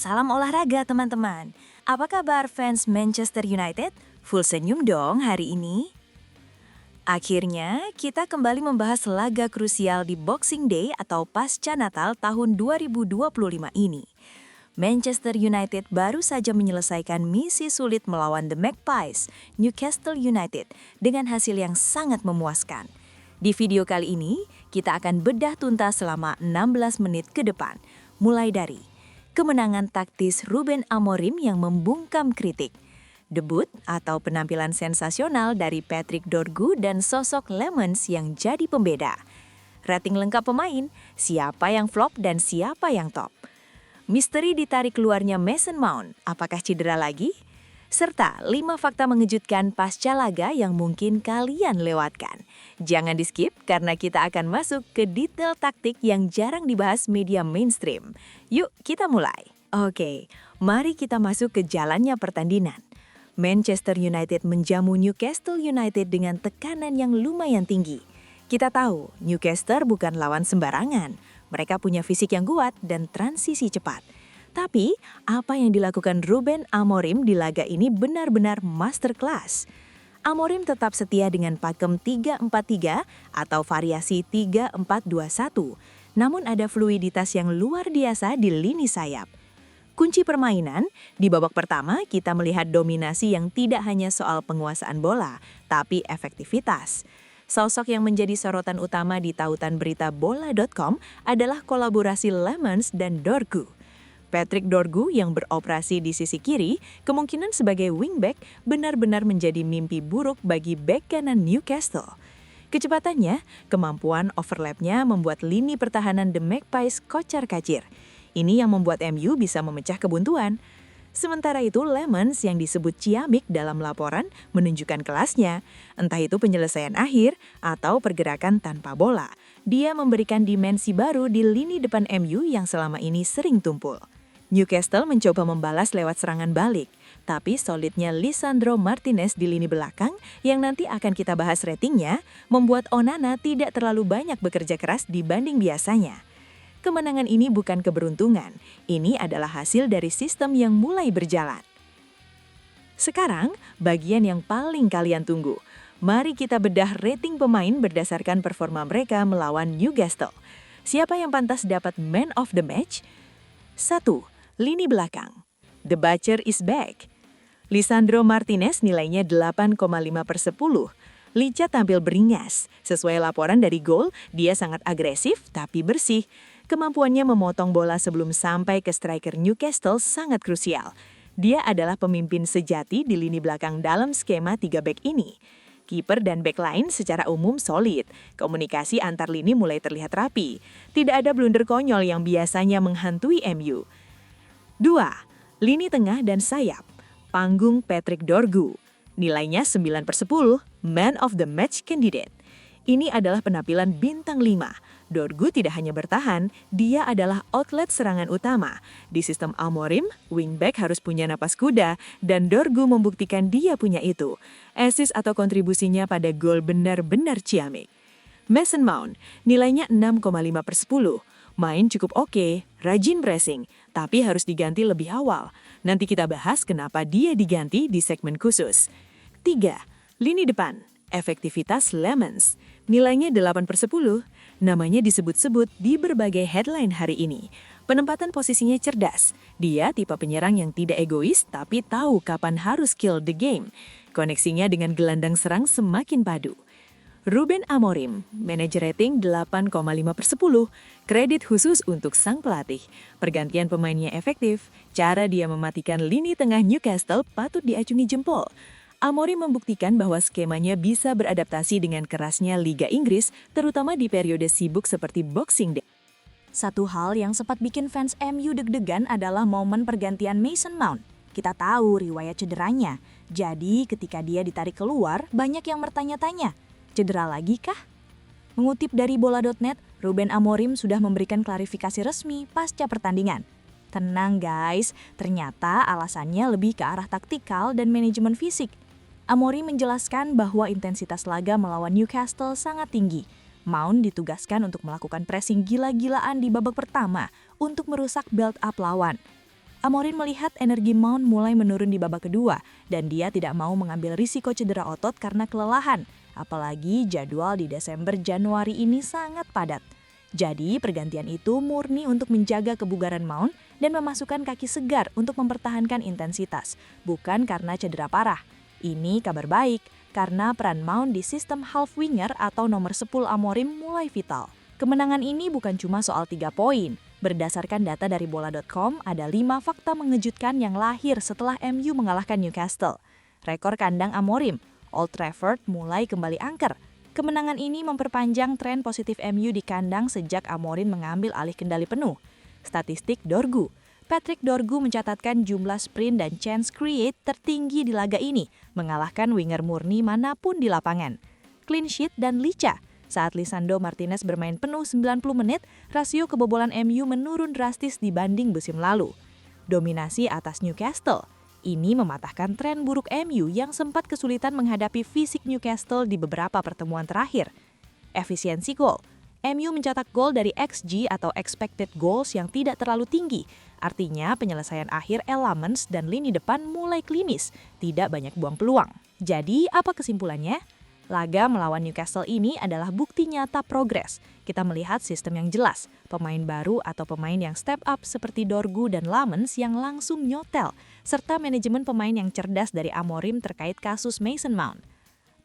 Salam olahraga teman-teman. Apa kabar fans Manchester United? Full senyum dong hari ini. Akhirnya, kita kembali membahas laga krusial di Boxing Day atau pasca Natal tahun 2025 ini. Manchester United baru saja menyelesaikan misi sulit melawan The Magpies, Newcastle United, dengan hasil yang sangat memuaskan. Di video kali ini, kita akan bedah tuntas selama 16 menit ke depan, mulai dari kemenangan taktis Ruben Amorim yang membungkam kritik, debut atau penampilan sensasional dari Patrick Dorgu dan sosok Lemans yang jadi pembeda, rating lengkap pemain, siapa yang flop dan siapa yang top, misteri ditarik keluarnya Mason Mount, apakah cedera lagi? Serta 5 fakta mengejutkan pasca laga yang mungkin kalian lewatkan. Jangan di-skip karena kita akan masuk ke detail taktik yang jarang dibahas media mainstream. Yuk kita mulai. Oke, mari kita masuk ke jalannya pertandingan. Manchester United menjamu Newcastle United dengan tekanan yang lumayan tinggi. Kita tahu Newcastle bukan lawan sembarangan. Mereka punya fisik yang kuat dan transisi cepat. Tapi, apa yang dilakukan Ruben Amorim di laga ini benar-benar masterclass. Amorim tetap setia dengan pakem 3-4-3 atau variasi 3-4-2-1. Namun ada fluiditas yang luar biasa di lini sayap. Kunci permainan, di babak pertama kita melihat dominasi yang tidak hanya soal penguasaan bola, tapi efektivitas. Sosok yang menjadi sorotan utama di tautan berita bola.com adalah kolaborasi Lemans dan Dorgu. Patrick Dorgu yang beroperasi di sisi kiri, kemungkinan sebagai wingback benar-benar menjadi mimpi buruk bagi bek kanan Newcastle. Kecepatannya, kemampuan overlapnya membuat lini pertahanan The Magpies kocar-kacir. Ini yang membuat MU bisa memecah kebuntuan. Sementara itu, Lemans yang disebut ciamik dalam laporan menunjukkan kelasnya. Entah itu penyelesaian akhir atau pergerakan tanpa bola. Dia memberikan dimensi baru di lini depan MU yang selama ini sering tumpul. Newcastle mencoba membalas lewat serangan balik, tapi solidnya Lisandro Martinez di lini belakang yang nanti akan kita bahas ratingnya membuat Onana tidak terlalu banyak bekerja keras dibanding biasanya. Kemenangan ini bukan keberuntungan, ini adalah hasil dari sistem yang mulai berjalan. Sekarang, bagian yang paling kalian tunggu. Mari kita bedah rating pemain berdasarkan performa mereka melawan Newcastle. Siapa yang pantas dapat man of the match? 1. Lini belakang. The Butcher is back. Lisandro Martinez nilainya 8,5/10. Licha tampil beringas. Sesuai laporan dari Goal, dia sangat agresif tapi bersih. Kemampuannya memotong bola sebelum sampai ke striker Newcastle sangat krusial. Dia adalah pemimpin sejati di lini belakang dalam skema 3 back ini. Kiper dan back line secara umum solid. Komunikasi antar lini mulai terlihat rapi. Tidak ada blunder konyol yang biasanya menghantui MU. 2. Lini tengah dan sayap. Panggung Patrick Dorgu. Nilainya 9/10, man of the match candidate. Ini adalah penampilan bintang 5. Dorgu tidak hanya bertahan, dia adalah outlet serangan utama. Di sistem Amorim, wingback harus punya napas kuda, dan Dorgu membuktikan dia punya itu. Assist atau kontribusinya pada gol benar-benar ciamik. Mason Mount, nilainya 6,5/10. Main cukup oke, rajin pressing, tapi harus diganti lebih awal. Nanti kita bahas kenapa dia diganti di segmen khusus. 3. Lini depan, efektivitas Lemans. Nilainya 8/10. Namanya disebut-sebut di berbagai headline hari ini. Penempatan posisinya cerdas. Dia tipe penyerang yang tidak egois tapi tahu kapan harus kill the game. Koneksinya dengan gelandang serang semakin padu. Ruben Amorim, manajer rating 8,5/10. Kredit khusus untuk sang pelatih. Pergantian pemainnya efektif. Cara dia mematikan lini tengah Newcastle patut diacungi jempol. Amorim membuktikan bahwa skemanya bisa beradaptasi dengan kerasnya Liga Inggris, terutama di periode sibuk seperti Boxing Day. Satu hal yang sempat bikin fans MU deg-degan adalah momen pergantian Mason Mount. Kita tahu riwayat cederanya, jadi ketika dia ditarik keluar, banyak yang bertanya-tanya, cedera lagi kah? Mengutip dari bola.net, Ruben Amorim sudah memberikan klarifikasi resmi pasca pertandingan. Tenang guys, ternyata alasannya lebih ke arah taktikal dan manajemen fisik. Amorim menjelaskan bahwa intensitas laga melawan Newcastle sangat tinggi. Mount ditugaskan untuk melakukan pressing gila-gilaan di babak pertama untuk merusak build-up lawan. Amorim melihat energi Mount mulai menurun di babak kedua dan dia tidak mau mengambil risiko cedera otot karena kelelahan. Apalagi jadwal di Desember-Januari ini sangat padat. Jadi pergantian itu murni untuk menjaga kebugaran Mount dan memasukkan kaki segar untuk mempertahankan intensitas, bukan karena cedera parah. Ini kabar baik karena peran Mount di sistem half winger atau nomor 10 Amorim mulai vital. Kemenangan ini bukan cuma soal 3 poin. Berdasarkan data dari bola.com, ada 5 fakta mengejutkan yang lahir setelah MU mengalahkan Newcastle. Rekor kandang Amorim, Old Trafford mulai kembali angker. Kemenangan ini memperpanjang tren positif MU di kandang sejak Amorim mengambil alih kendali penuh. Statistik Dorgu, Patrick Dorgu mencatatkan jumlah sprint dan chance create tertinggi di laga ini, mengalahkan winger murni manapun di lapangan. Clean sheet dan lica. Saat Lisandro Martinez bermain penuh 90 menit, rasio kebobolan MU menurun drastis dibanding musim lalu. Dominasi atas Newcastle. Ini mematahkan tren buruk MU yang sempat kesulitan menghadapi fisik Newcastle di beberapa pertemuan terakhir. Efisiensi gol. MU mencetak gol dari XG atau expected goals yang tidak terlalu tinggi. Artinya penyelesaian akhir Elements dan lini depan mulai klinis, tidak banyak buang peluang. Jadi apa kesimpulannya? Laga melawan Newcastle ini adalah bukti nyata progres. Kita melihat sistem yang jelas, pemain baru atau pemain yang step up seperti Dorgu dan Lamens yang langsung nyotel, serta manajemen pemain yang cerdas dari Amorim terkait kasus Mason Mount.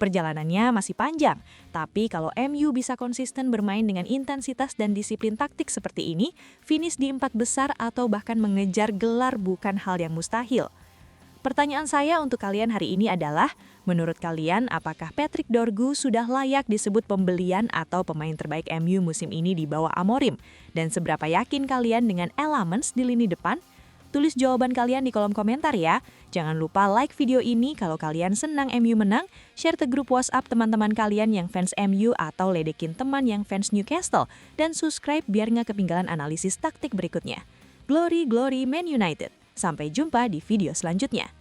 Perjalanannya masih panjang, tapi kalau MU bisa konsisten bermain dengan intensitas dan disiplin taktik seperti ini, finish di 4 besar atau bahkan mengejar gelar bukan hal yang mustahil. Pertanyaan saya untuk kalian hari ini adalah, menurut kalian apakah Patrick Dorgu sudah layak disebut pembelian atau pemain terbaik MU musim ini di bawah Amorim? Dan seberapa yakin kalian dengan Elements di lini depan? Tulis jawaban kalian di kolom komentar ya. Jangan lupa like video ini kalau kalian senang MU menang, share ke grup WhatsApp teman-teman kalian yang fans MU atau ledekin teman yang fans Newcastle, dan subscribe biar nggak ketinggalan analisis taktik berikutnya. Glory, glory Man United! Sampai jumpa di video selanjutnya.